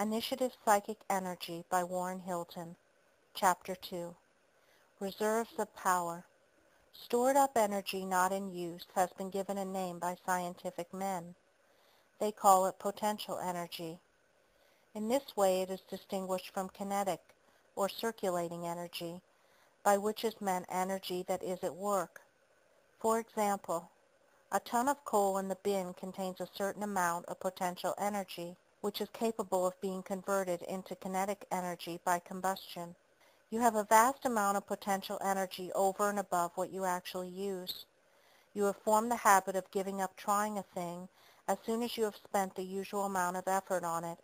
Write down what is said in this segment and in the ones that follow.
Initiative Psychic Energy by Warren Hilton. Chapter 2. Reserves of Power. Stored up energy not in use has been given a name by scientific men. They call it potential energy. In this way it is distinguished from kinetic or circulating energy, by which is meant energy that is at work. For example, a ton of coal in the bin contains a certain amount of potential energy, which is capable of being converted into kinetic energy by combustion. You have a vast amount of potential energy over and above what you actually use. You have formed the habit of giving up trying a thing as soon as you have spent the usual amount of effort on it,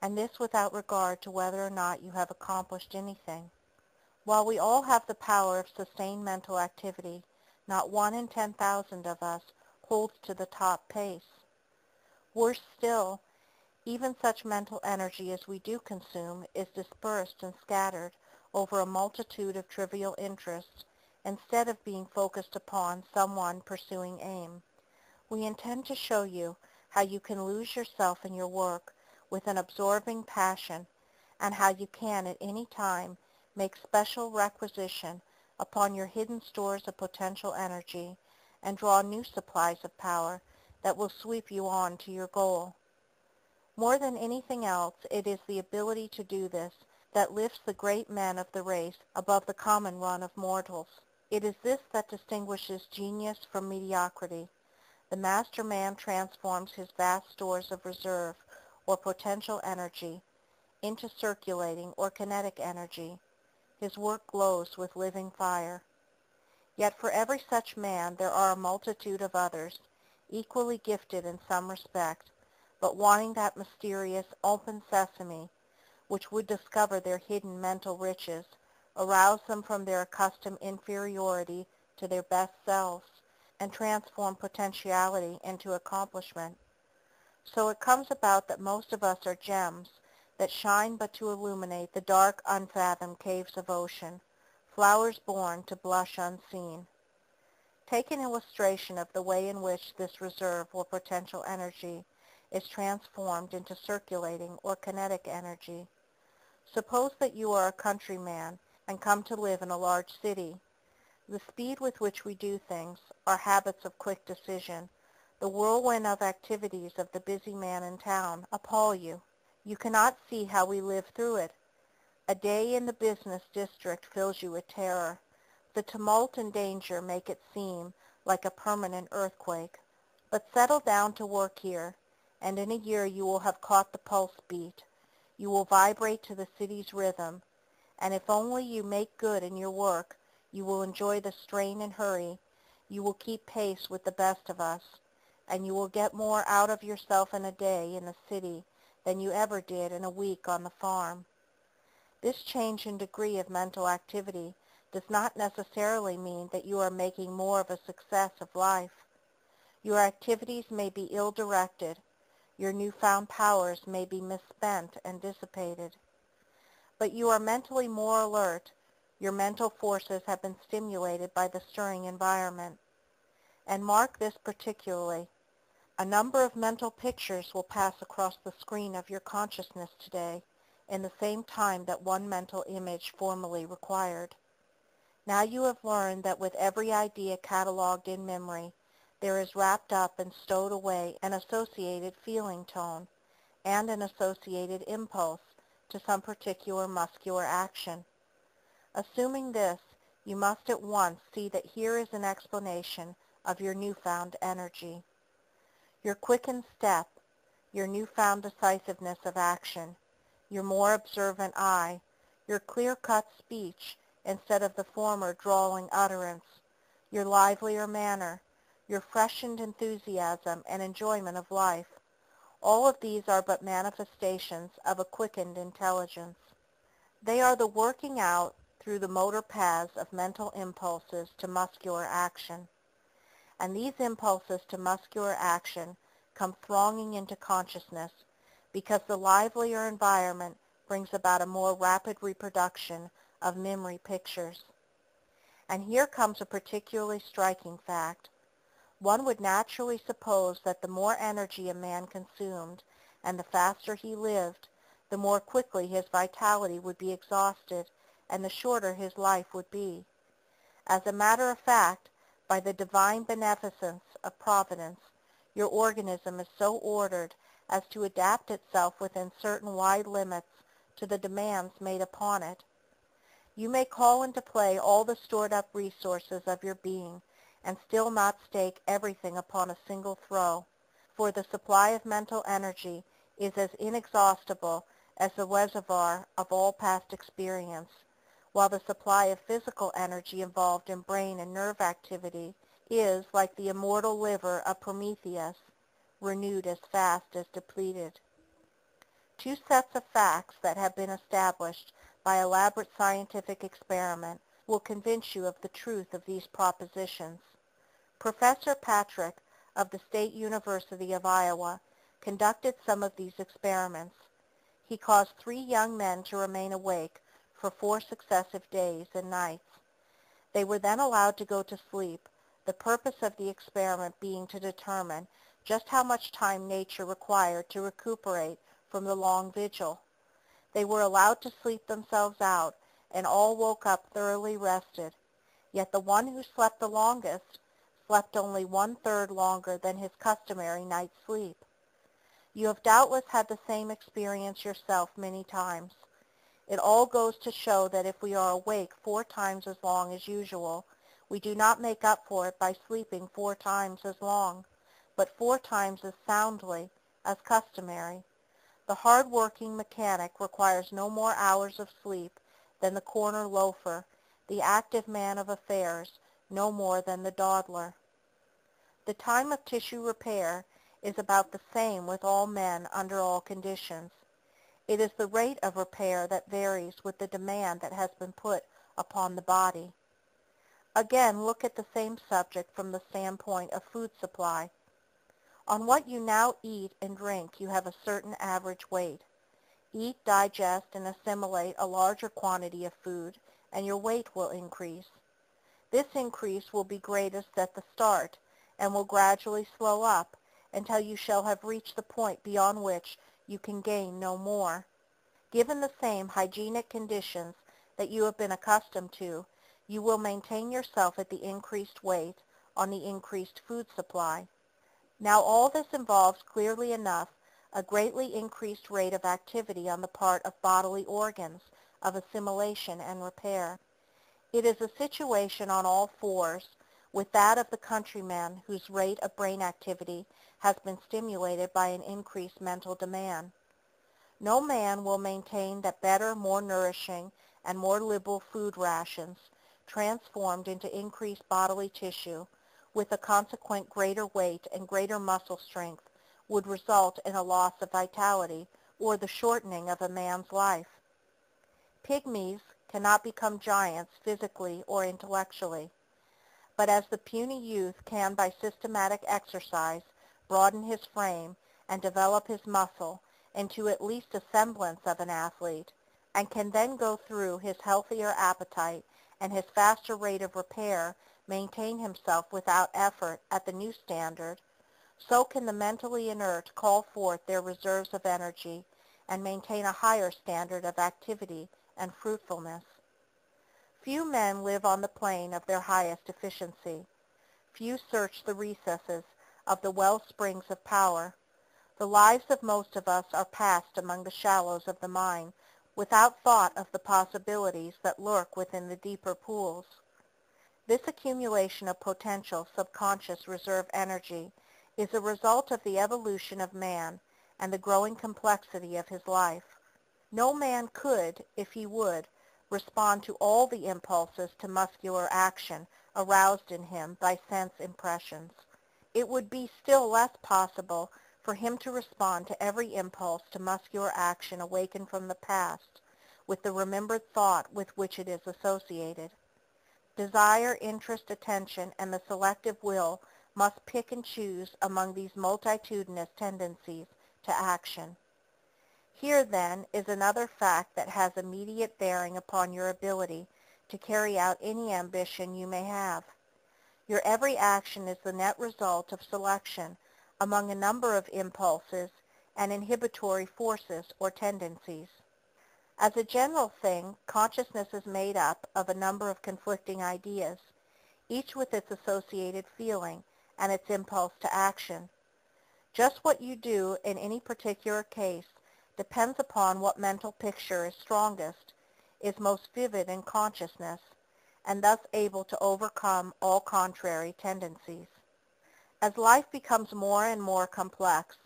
and this without regard to whether or not you have accomplished anything. While we all have the power of sustained mental activity, not 1 in 10,000 of us holds to the top pace. Worse still, even such mental energy as we do consume is dispersed and scattered over a multitude of trivial interests instead of being focused upon some one pursuing aim. We intend to show you how you can lose yourself in your work with an absorbing passion, and how you can at any time make special requisition upon your hidden stores of potential energy and draw new supplies of power that will sweep you on to your goal. More than anything else, it is the ability to do this that lifts the great men of the race above the common run of mortals. It is this that distinguishes genius from mediocrity. The master man transforms his vast stores of reserve or potential energy into circulating or kinetic energy. His work glows with living fire. Yet for every such man there are a multitude of others, equally gifted in some respect, but wanting that mysterious open sesame which would discover their hidden mental riches, arouse them from their accustomed inferiority to their best selves, and transform potentiality into accomplishment. So it comes about that most of us are gems that shine but to illuminate the dark, unfathomed caves of ocean, flowers born to blush unseen. Take an illustration of the way in which this reserve or potential energy is transformed into circulating or kinetic energy. Suppose that you are a countryman and come to live in a large city. The speed with which we do things, our habits of quick decision, the whirlwind of activities of the busy man in town appall you. You cannot see how we live through it. A day in the business district fills you with terror. The tumult and danger make it seem like a permanent earthquake. But settle down to work here, and in a year you will have caught the pulse beat. You will vibrate to the city's rhythm, and if only you make good in your work, you will enjoy the strain and hurry. You will keep pace with the best of us, and you will get more out of yourself in a day in the city than you ever did in a week on the farm. This change in degree of mental activity does not necessarily mean that you are making more of a success of life. Your activities may be ill-directed. Your newfound powers may be misspent and dissipated. But you are mentally more alert. Your mental forces have been stimulated by the stirring environment. And mark this particularly. A number of mental pictures will pass across the screen of your consciousness today in the same time that one mental image formerly required. Now you have learned that with every idea cataloged in memory, there is wrapped up and stowed away an associated feeling tone and an associated impulse to some particular muscular action. Assuming this, you must at once see that here is an explanation of your newfound energy. Your quickened step, your newfound decisiveness of action, your more observant eye, your clear-cut speech instead of the former drawling utterance, your livelier manner, your freshened enthusiasm and enjoyment of life. All of these are but manifestations of a quickened intelligence. They are the working out through the motor paths of mental impulses to muscular action. And these impulses to muscular action come thronging into consciousness because the livelier environment brings about a more rapid reproduction of memory pictures. And here comes a particularly striking fact. One would naturally suppose that the more energy a man consumed and the faster he lived, the more quickly his vitality would be exhausted and the shorter his life would be. As a matter of fact, by the divine beneficence of Providence, your organism is so ordered as to adapt itself within certain wide limits to the demands made upon it. You may call into play all the stored-up resources of your being and still not stake everything upon a single throw, for the supply of mental energy is as inexhaustible as the reservoir of all past experience, while the supply of physical energy involved in brain and nerve activity is, like the immortal liver of Prometheus, renewed as fast as depleted. Two sets of facts that have been established by elaborate scientific experiment will convince you of the truth of these propositions. Professor Patrick of the State University of Iowa conducted some of these experiments. He caused 3 young men to remain awake for 4 successive days and nights. They were then allowed to go to sleep, the purpose of the experiment being to determine just how much time nature required to recuperate from the long vigil. They were allowed to sleep themselves out, and all woke up thoroughly rested. Yet the one who slept the longest slept only 1/3 longer than his customary night's sleep. You have doubtless had the same experience yourself many times. It all goes to show that if we are awake 4 times as long as usual, we do not make up for it by sleeping 4 times as long, but 4 times as soundly as customary. The hard-working mechanic requires no more hours of sleep than the corner loafer, the active man of affairs no more than the dawdler. The time of tissue repair is about the same with all men under all conditions. It is the rate of repair that varies with the demand that has been put upon the body. Again, look at the same subject from the standpoint of food supply. On what you now eat and drink you have a certain average weight. Eat, digest, and assimilate a larger quantity of food, and your weight will increase. This increase will be greatest at the start, and will gradually slow up until you shall have reached the point beyond which you can gain no more. Given the same hygienic conditions that you have been accustomed to, you will maintain yourself at the increased weight on the increased food supply. Now all this involves clearly enough a greatly increased rate of activity on the part of bodily organs of assimilation and repair. It is a situation on all fours with that of the countryman whose rate of brain activity has been stimulated by an increased mental demand. No man will maintain that better, more nourishing, and more liberal food rations, transformed into increased bodily tissue, with a consequent greater weight and greater muscle strength, would result in a loss of vitality or the shortening of a man's life. Pygmies cannot become giants physically or intellectually, but as the puny youth can by systematic exercise broaden his frame and develop his muscle into at least a semblance of an athlete, and can then go through his healthier appetite and his faster rate of repair maintain himself without effort at the new standard, so can the mentally inert call forth their reserves of energy and maintain a higher standard of activity and fruitfulness. Few men live on the plane of their highest efficiency. Few search the recesses of the well springs of power. The lives of most of us are passed among the shallows of the mind, without thought of the possibilities that lurk within the deeper pools. This accumulation of potential subconscious reserve energy is a result of the evolution of man and the growing complexity of his life. No man could, if he would, respond to all the impulses to muscular action aroused in him by sense impressions. It would be still less possible for him to respond to every impulse to muscular action awakened from the past with the remembered thought with which it is associated. Desire, interest, attention, and the selective will must pick and choose among these multitudinous tendencies to action. Here, then, is another fact that has immediate bearing upon your ability to carry out any ambition you may have. Your every action is the net result of selection among a number of impulses and inhibitory forces or tendencies. As a general thing, consciousness is made up of a number of conflicting ideas, each with its associated feeling and its impulse to action. Just what you do in any particular case depends upon what mental picture is strongest, is most vivid in consciousness, and thus able to overcome all contrary tendencies. As life becomes more and more complex,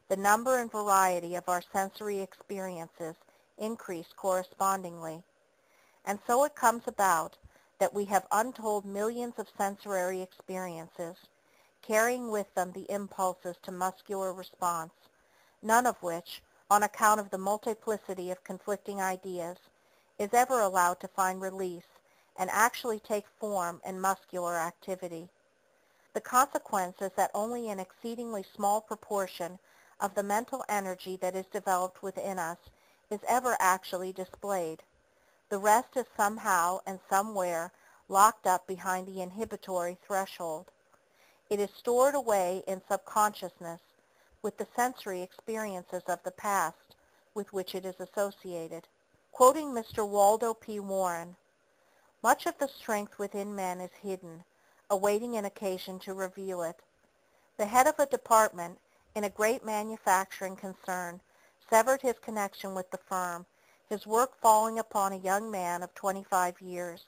the number and variety of our sensory experiences increase correspondingly. And so it comes about that we have untold millions of sensory experiences, carrying with them the impulses to muscular response, none of which, on account of the multiplicity of conflicting ideas, is ever allowed to find release and actually take form in muscular activity. The consequence is that only an exceedingly small proportion of the mental energy that is developed within us is ever actually displayed. The rest is somehow and somewhere locked up behind the inhibitory threshold. It is stored away in subconsciousness with the sensory experiences of the past with which it is associated. Quoting Mr. Waldo P. Warren, "Much of the strength within men is hidden, awaiting an occasion to reveal it." The head of a department in a great manufacturing concern severed his connection with the firm, his work falling upon a young man of 25 years.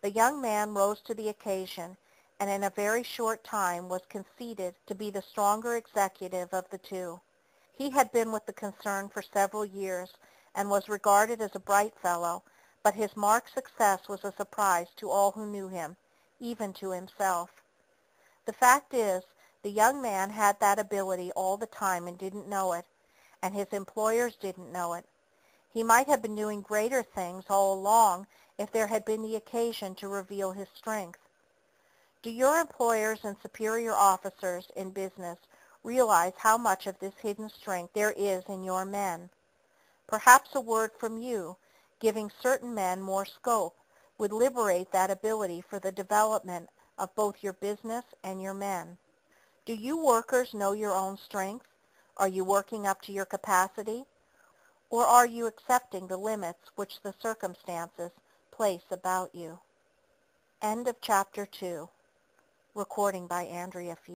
The young man rose to the occasion and in a very short time was conceded to be the stronger executive of the two. He had been with the concern for several years and was regarded as a bright fellow, but his marked success was a surprise to all who knew him, even to himself. The fact is, the young man had that ability all the time and didn't know it, and his employers didn't know it. He might have been doing greater things all along if there had been the occasion to reveal his strength. Do your employers and superior officers in business realize how much of this hidden strength there is in your men? Perhaps a word from you, giving certain men more scope, would liberate that ability for the development of both your business and your men. Do you workers know your own strength? Are you working up to your capacity? Or are you accepting the limits which the circumstances place about you? End of Chapter 2. Recording by Andrea F.